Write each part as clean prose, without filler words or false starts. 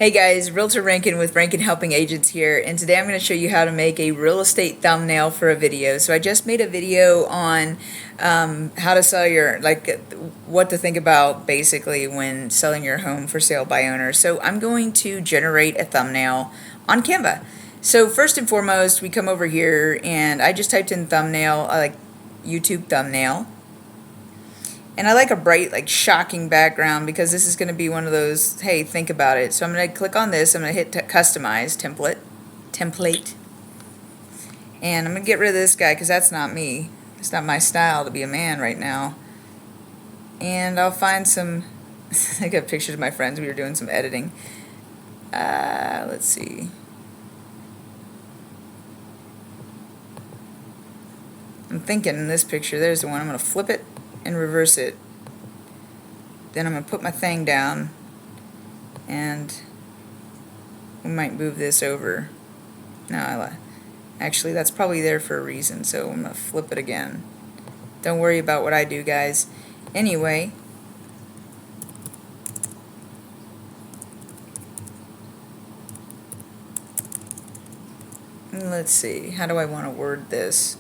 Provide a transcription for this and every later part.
Hey guys, Realtor Rankin with Rankin Helping Agents here, and today I'm going to show you how to make a real estate thumbnail for a video. So I just made a video on how to sell your, what to think about basically when selling your home for sale by owner. So I'm going to generate a thumbnail on Canva. So first and foremost, we come over here and I just typed in thumbnail, I like YouTube thumbnail. And I like a bright, shocking background because this is going to be one of those, hey, think about it. So I'm going to click on this. I'm going to hit customize template. And I'm going to get rid of this guy because that's not me. It's not my style to be a man right now. And I'll find some, I got pictures of my friends. We were doing some editing. Let's see. I'm thinking in this picture, there's the one. I'm going to flip it and reverse it. Then I'm going to put my thing down and we might move this over. No, actually that's probably there for a reason, so I'm going to flip it again. Don't worry about what I do, guys. Anyway, let's see, how do I want to word this?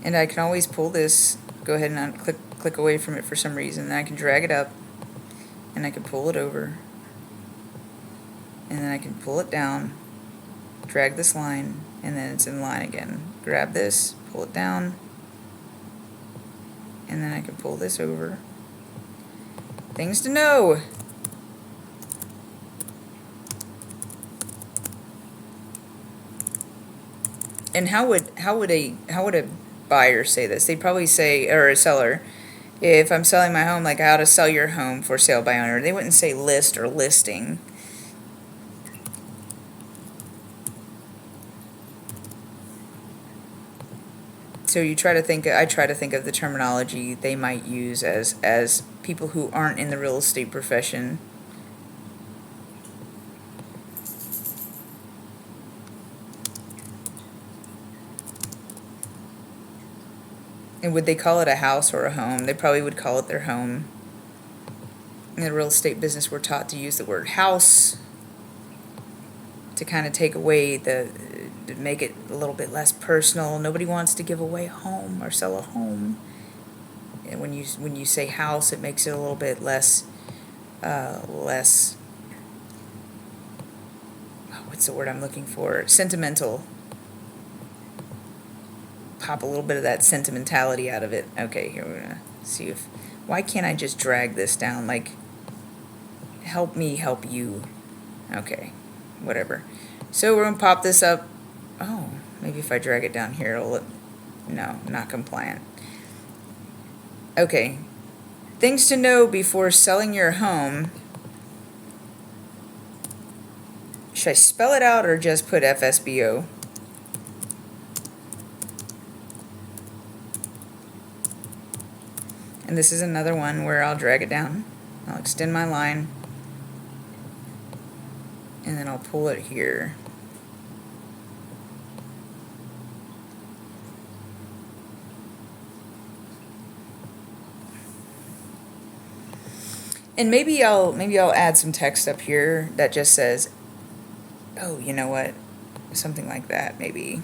And I can always pull this, go ahead and click away from it for some reason, then I can drag it up and I can pull it over and then I can pull it down, drag this line, and then it's in line again. Grab this, pull it down, and then I can pull this over. Things to know. And how would a buyer say this? They'd probably say, or a seller, if I'm selling my home, like how to sell your home for sale by owner, they wouldn't say list or listing. So I try to think of the terminology they might use as people who aren't in the real estate profession. And would they call it a house or a home? They probably would call it their home. In the real estate business, we're taught to use the word house to kind of take away to make it a little bit less personal. Nobody wants to give away a home or sell a home. And when you say house, it makes it a little bit less what's the word I'm looking for? Sentimental. Pop a little bit of that sentimentality out of it. Okay, here we're gonna see if, why can't I just drag this down? Like, help me help you. Okay, whatever. So we're gonna pop this up. Oh, maybe if I drag it down here, it'll, no, not compliant. Okay, things to know before selling your home. Should I spell it out or just put FSBO? And this is another one where I'll drag it down. I'll extend my line. And then I'll pull it here. And maybe I'll add some text up here that just says, oh, you know what? Something like that, maybe.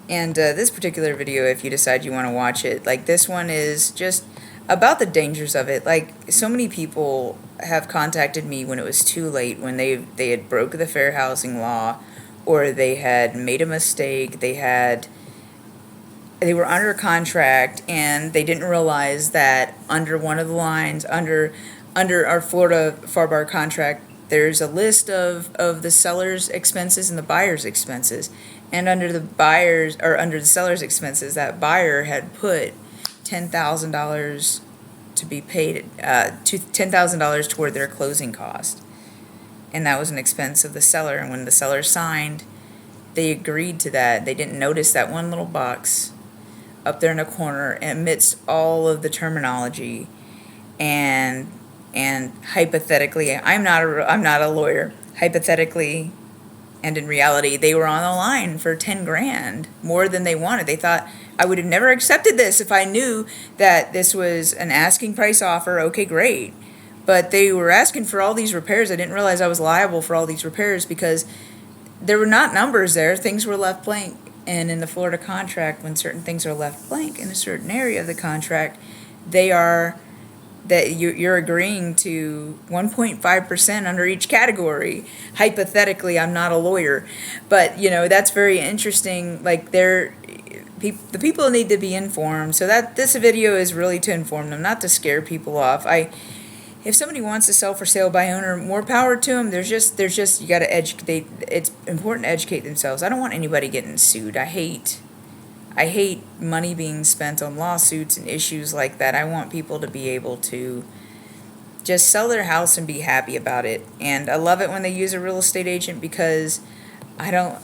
And this particular video, if you decide you want to watch it, like this one is just about the dangers of it. Like, so many people have contacted me when it was too late, when they had broke the fair housing law, or they had made a mistake, they were under contract and they didn't realize that under one of the lines, under our Florida FAR contract, there's a list of the seller's expenses and the buyer's expenses. And under the seller's expenses, that buyer had put $10,000 to be paid, $10,000 toward their closing cost. And that was an expense of the seller. And when the seller signed, they agreed to that. They didn't notice that one little box up there in a corner amidst all of the terminology. And And hypothetically, I'm not a lawyer. Hypothetically, and in reality, they were on the line for 10 grand, more than they wanted. They thought, I would have never accepted this if I knew that this was an asking price offer. Okay, great. But they were asking for all these repairs. I didn't realize I was liable for all these repairs because there were not numbers there. Things were left blank. And in the Florida contract, when certain things are left blank in a certain area of the contract, they are that you're agreeing to 1.5% under each category. Hypothetically, I'm not a lawyer, but that's very interesting. Like the people need to be informed. So that this video is really to inform them, not to scare people off. If somebody wants to sell for sale by owner, more power to them. There's just you got to educate. It's important to educate themselves. I don't want anybody getting sued. I hate money being spent on lawsuits and issues like that. I want people to be able to just sell their house and be happy about it. And I love it when they use a real estate agent because I don't,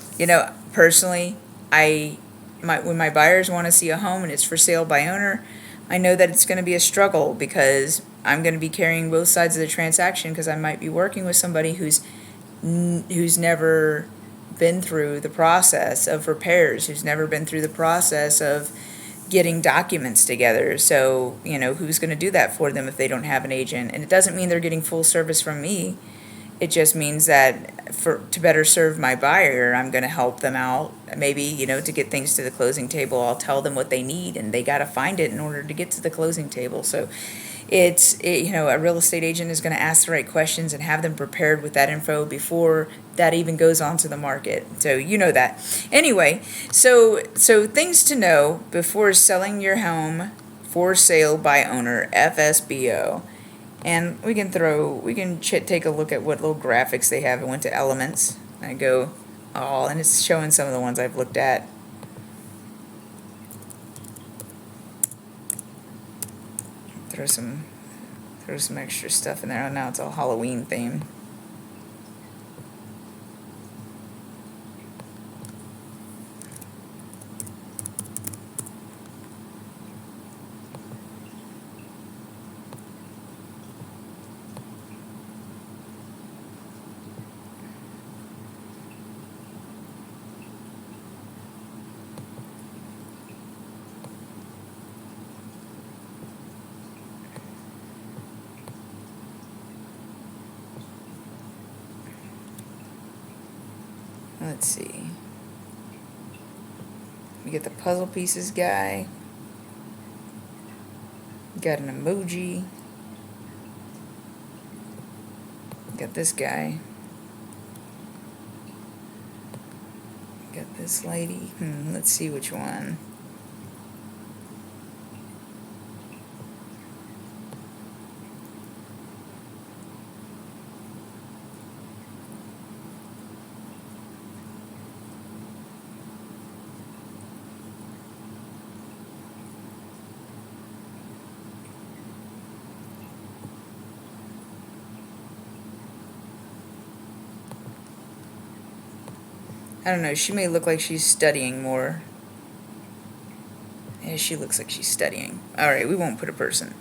personally, when my buyers want to see a home and it's for sale by owner, I know that it's going to be a struggle because I'm going to be carrying both sides of the transaction because I might be working with somebody who's never been through the process of repairs, who's never been through the process of getting documents together. So, who's going to do that for them if they don't have an agent? And it doesn't mean they're getting full service from me. It just means that to better serve my buyer, I'm going to help them out. Maybe, to get things to the closing table, I'll tell them what they need and they got to find it in order to get to the closing table. So a real estate agent is going to ask the right questions and have them prepared with that info before that even goes onto the market. So that. Anyway, so things to know before selling your home for sale by owner, FSBO. And we can take a look at what little graphics they have. I went to Elements. I go all, and it's showing some of the ones I've looked at. Throw some extra stuff in there. Oh, now it's all Halloween themed. Let's see. We get the puzzle pieces guy. Got an emoji. Got this guy. Got this lady. Let's see which one. I don't know, she may look like she's studying more. Yeah, she looks like she's studying. Alright, we won't put a person.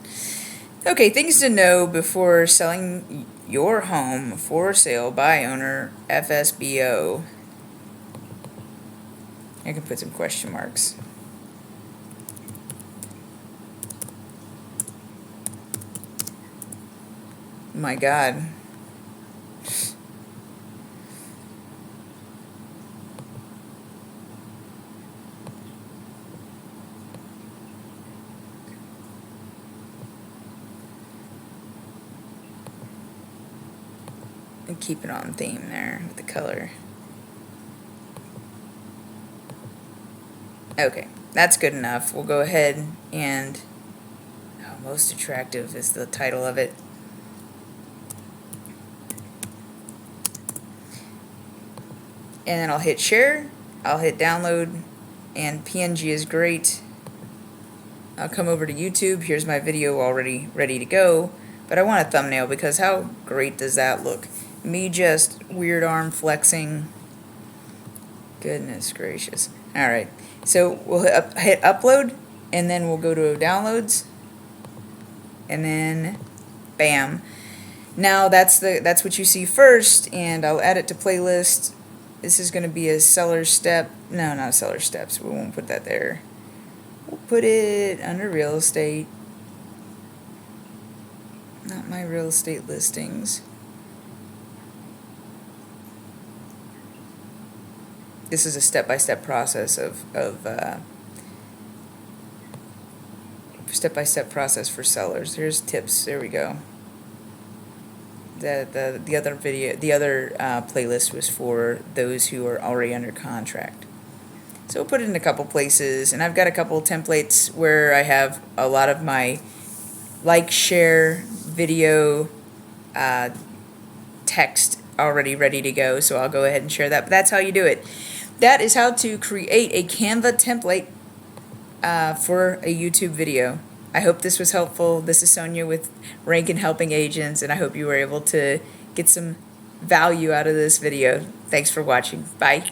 Okay, things to know before selling your home for sale by owner, FSBO. I can put some question marks. My God. And keep it on theme there with the color. Okay, that's good enough. We'll go ahead and most attractive is the title of it. And then I'll hit share, I'll hit download, and PNG is great. I'll come over to YouTube. Here's my video already ready to go, but I want a thumbnail because how great does that look? Me just weird arm flexing. Goodness gracious. Alright, so we'll hit upload, and then we'll go to downloads, and then Bam. Now that's what you see first, and I'll add it to playlist. This is going to be a seller step. No, not seller steps. We won't put that there. We'll put it under real estate. Not my real estate listings. This is a step-by-step process step-by-step process for sellers. Here's tips. There we go. The other video, the other playlist was for those who are already under contract. So we'll put it in a couple places, and I've got a couple templates where I have a lot of my like, share, video, text already ready to go. So I'll go ahead and share that. But that's how you do it. That is how to create a Canva template for a YouTube video. I hope this was helpful. This is Sonia with Rankin Helping Agents, and I hope you were able to get some value out of this video. Thanks for watching. Bye.